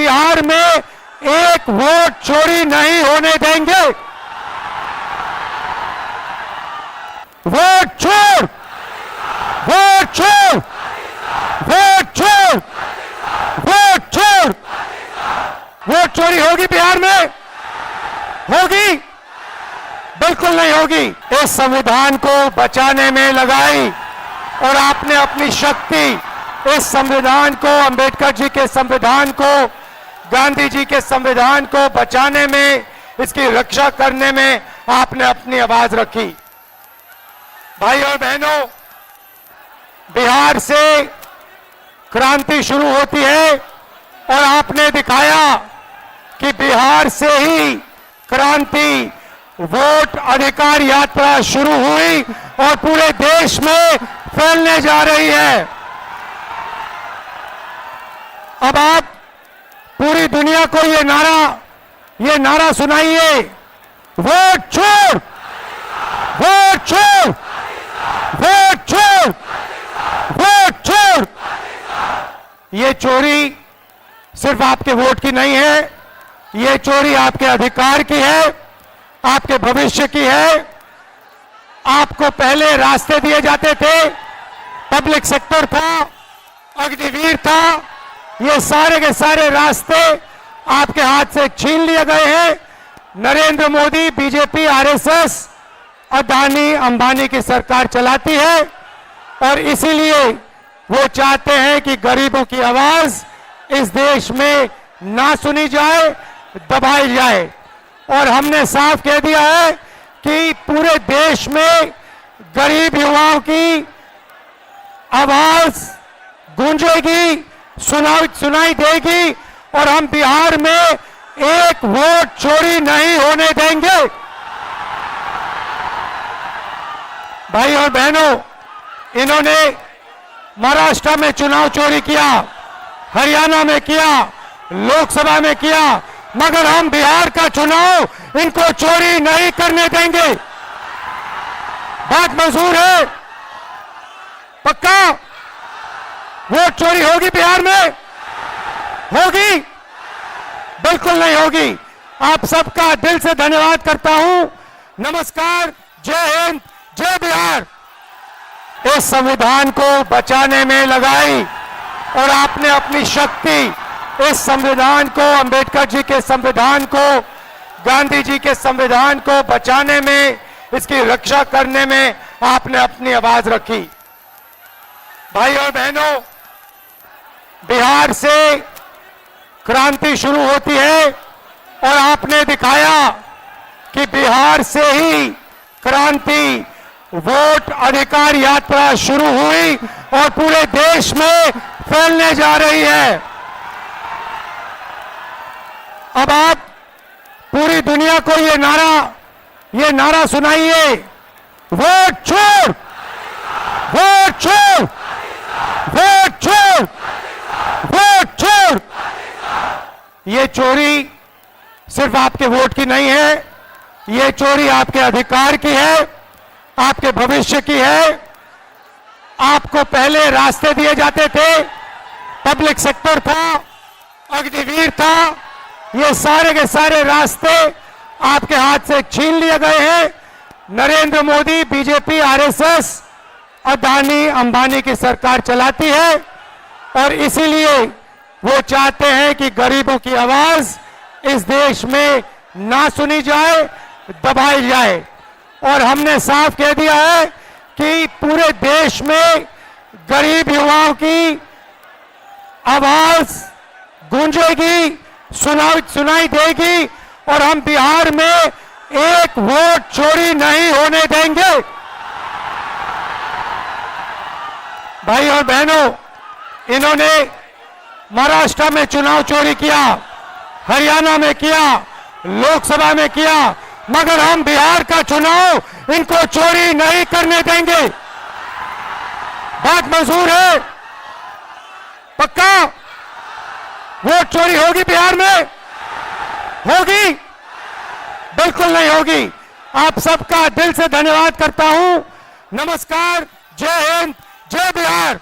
बिहार में एक वोट चोरी नहीं होने देंगे। वोट चोर, वोट चोर, वोट चोर, वोट चोर। वोट चोरी होगी बिहार में? होगी? बिल्कुल नहीं होगी। इस संविधान को बचाने में लगाई और आपने अपनी शक्ति इस संविधान को, अंबेडकर जी के संविधान को, गांधी जी के संविधान को बचाने में, इसकी रक्षा करने में आपने अपनी आवाज रखी। भाई और बहनों, बिहार से क्रांति शुरू होती है और आपने दिखाया कि बिहार से ही क्रांति, वोट अधिकार यात्रा शुरू हुई और पूरे देश में फैलने जा रही है। अब आप पूरी दुनिया को ये नारा सुनाइए, वोट चोर, वोट चोर, वोट चोर, वोट चोर। ये चोरी सिर्फ आपके वोट की नहीं है, ये चोरी आपके अधिकार की है, आपके भविष्य की है। आपको पहले रास्ते दिए जाते थे, पब्लिक सेक्टर था, अग्निवीर था, ये सारे के सारे रास्ते आपके हाथ से छीन लिए गए हैं। नरेंद्र मोदी, बीजेपी, आरएसएस, अदानी अंबानी की सरकार चलाती है और इसीलिए वो चाहते हैं कि गरीबों की आवाज इस देश में ना सुनी जाए, दबाई जाए। और हमने साफ कह दिया है कि पूरे देश में गरीब युवाओं की आवाज गूंजेगी, सुनाई देगी और हम बिहार में एक वोट चोरी नहीं होने देंगे। भाई और बहनों, इन्होंने महाराष्ट्र में चुनाव चोरी किया, हरियाणा में किया, लोकसभा में किया, मगर हम बिहार का चुनाव इनको चोरी नहीं करने देंगे। बात मंजूर है? पक्का? वोट चोरी होगी बिहार में? होगी? बिल्कुल नहीं होगी। आप सबका दिल से धन्यवाद करता हूं। नमस्कार, जय हिंद, जय बिहार। इस संविधान को बचाने में लगाई और आपने अपनी शक्ति इस संविधान को, अंबेडकर जी के संविधान को, गांधी जी के संविधान को बचाने में, इसकी रक्षा करने में आपने अपनी आवाज रखी। भाई और बहनों, बिहार से क्रांति शुरू होती है और आपने दिखाया कि बिहार से ही क्रांति, वोट अधिकार यात्रा शुरू हुई और पूरे देश में फैलने जा रही है। अब आप पूरी दुनिया को ये नारा सुनाइए, वोट चोर, वोट चोर, वोट चोर, वोट चोर। ये चोरी सिर्फ आपके वोट की नहीं है, ये चोरी आपके अधिकार की है, आपके भविष्य की है। आपको पहले रास्ते दिए जाते थे, पब्लिक सेक्टर था, अग्निवीर था, ये सारे के सारे रास्ते आपके हाथ से छीन लिए गए हैं। नरेंद्र मोदी, बीजेपी, आरएसएस, अदानी अंबानी की सरकार चलाती है और इसीलिए वो चाहते हैं कि गरीबों की आवाज इस देश में ना सुनी जाए, दबाई जाए। और हमने साफ कह दिया है कि पूरे देश में गरीब युवाओं की आवाज गूंजेगी, सुनाई देगी और हम बिहार में एक वोट चोरी नहीं होने देंगे। भाई और बहनों, इन्होंने महाराष्ट्र में चुनाव चोरी किया, हरियाणा में किया, लोकसभा में किया, मगर हम बिहार का चुनाव इनको चोरी नहीं करने देंगे। बात मंजूर है? पक्का? वोट चोरी होगी बिहार में? होगी? बिल्कुल नहीं होगी। आप सबका दिल से धन्यवाद करता हूं। नमस्कार, जय हिंद, जय बिहार।